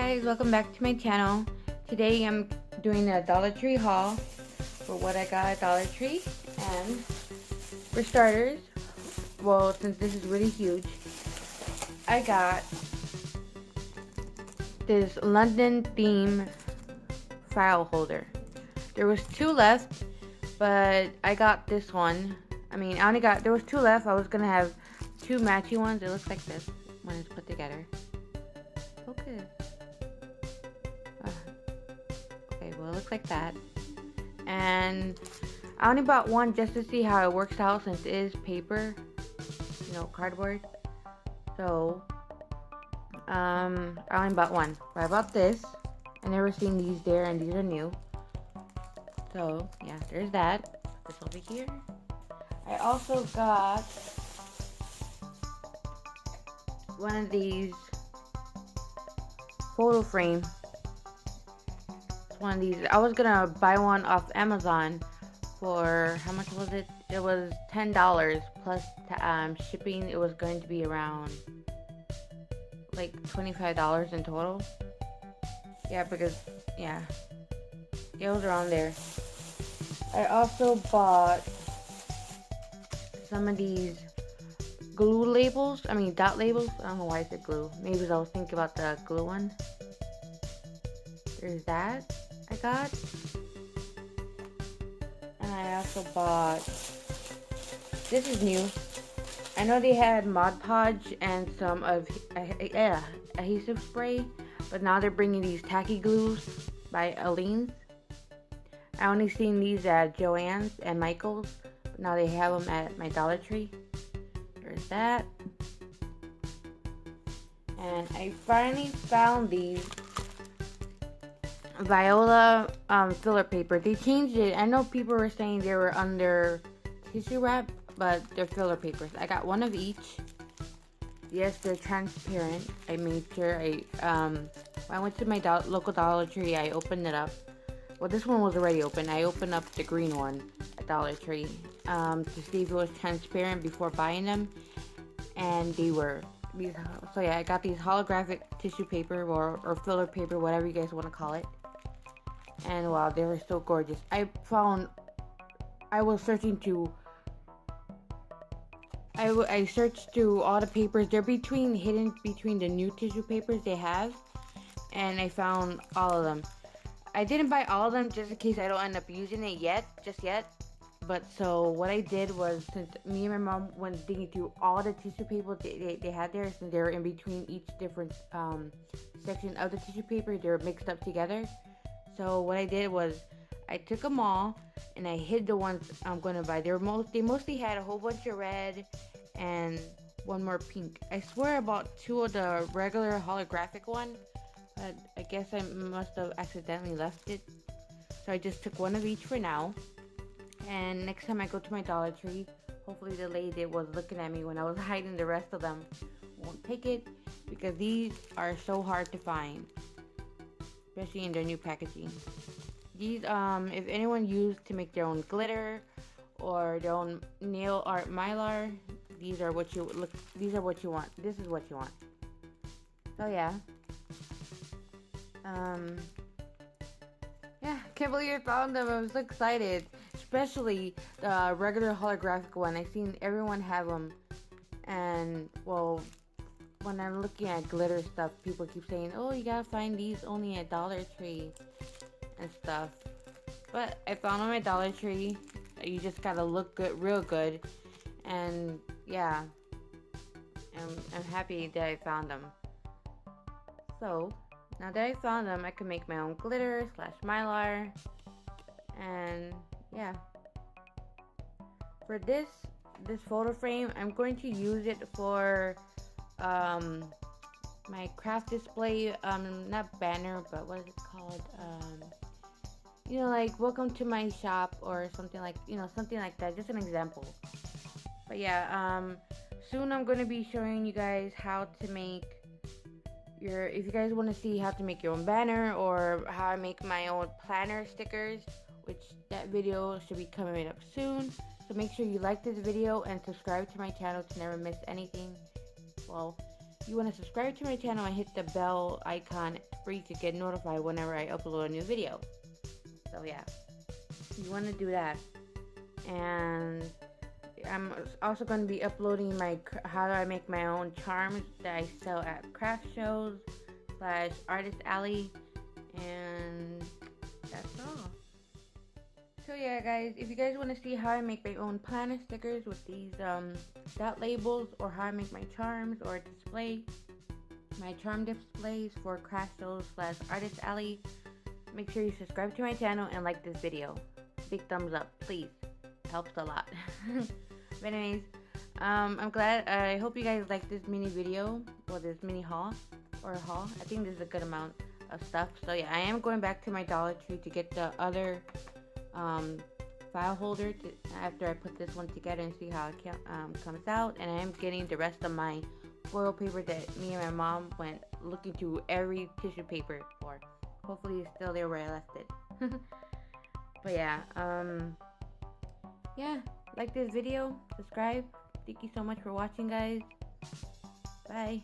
guys, welcome back to my channel. Today I'm doing a Dollar Tree haul for what I got at Dollar Tree. And for starters, well, since this is really huge, I got this London theme file holder. There was 2 left, but I got this one. There was 2 left. I was gonna have 2 matchy ones. It looks like this when it's put together. Focus. Okay, well, it looks like that. And I only bought one just to see how it works out, since it is paper, cardboard. So I only bought one. But I bought this. I never seen these there, and these are new. So yeah, there's that. Put this over here. I also got one of these photo frame. One of these. I was gonna buy one off Amazon for, how much was it? It was $10 plus shipping. It was going to be around like $25 in total. Yeah, because it was around there. I also bought some of these glue labels. Dot labels. I don't know why I said glue. Maybe I was thinking about the glue one. There's that I got. And I also bought, this is new. I know they had Mod Podge and some of adhesive spray, but now they're bringing these tacky glues by Aleene's. I only seen these at Joann's and Michael's, but now they have them at my Dollar Tree. There's that. And I finally found these Viola filler paper. They changed it. I know people were saying they were under tissue wrap, but they're filler papers. I got one of each. Yes, they're transparent. I made sure when I went to my local Dollar Tree, I opened it up. Well, this one was already open. I opened up the green one at Dollar Tree to see if it was transparent before buying them, and they were. So yeah, I got these holographic tissue paper or filler paper, whatever you guys want to call it. And wow, they were so gorgeous. I searched through all the papers. They're hidden between the new tissue papers they have, and I found all of them. I didn't buy all of them just in case I don't end up using it just yet. But so what I did was, since me and my mom went digging through all the tissue paper they had there, since they were in between each different section of the tissue paper, they were mixed up together. So what I did was, I took them all and I hid the ones I'm going to buy. They mostly had a whole bunch of red and one more pink. I swear I bought 2 of the regular holographic one, but I guess I must have accidentally left it. So I just took one of each for now. And next time I go to my Dollar Tree, hopefully the lady that was looking at me when I was hiding the rest of them won't take it, because these are so hard to find, especially in their new packaging. These, if anyone used to make their own glitter or their own nail art mylar, these are what you want. This is what you want. So yeah. Yeah, can't believe I found them. I was so excited. Especially the regular holographic one. I've seen everyone have them. And, well, when I'm looking at glitter stuff, people keep saying, oh, you gotta find these only at Dollar Tree and stuff. But I found them at Dollar Tree. You just gotta look good, real good. And, yeah. I'm happy that I found them. So, now that I found them, I can make my own glitter / mylar. And yeah, for this photo frame, I'm going to use it for my craft display, not banner, but what is it called, like welcome to my shop or something like that, just an example. But yeah, soon I'm going to be showing you guys how to make if you guys want to see how to make your own banner, or how I make my own planner stickers, which that video should be coming up soon. So make sure you like this video and subscribe to my channel to never miss anything. Well, you want to subscribe to my channel and hit the bell icon for you to get notified whenever I upload a new video. So yeah, you want to do that. And I'm also going to be uploading my how do I make my own charms that I sell at craft shows / artist alley, and that's all. So yeah guys, if you guys want to see how I make my own planet stickers with these dot labels, or how I make my charms or display my charm displays for craft shows / artist alley, make sure you subscribe to my channel and like this video. Big thumbs up, please. Helps a lot. But anyways, I'm glad. I hope you guys like this mini video, or this mini haul. I think this is a good amount of stuff. So yeah, I am going back to my Dollar Tree to get the other file holder after I put this one together and see how it comes out. And I am getting the rest of my foil paper that me and my mom went looking through every tissue paper for. Hopefully it's still there where I left it. But yeah, yeah, like this video, subscribe. Thank you so much for watching, guys. Bye.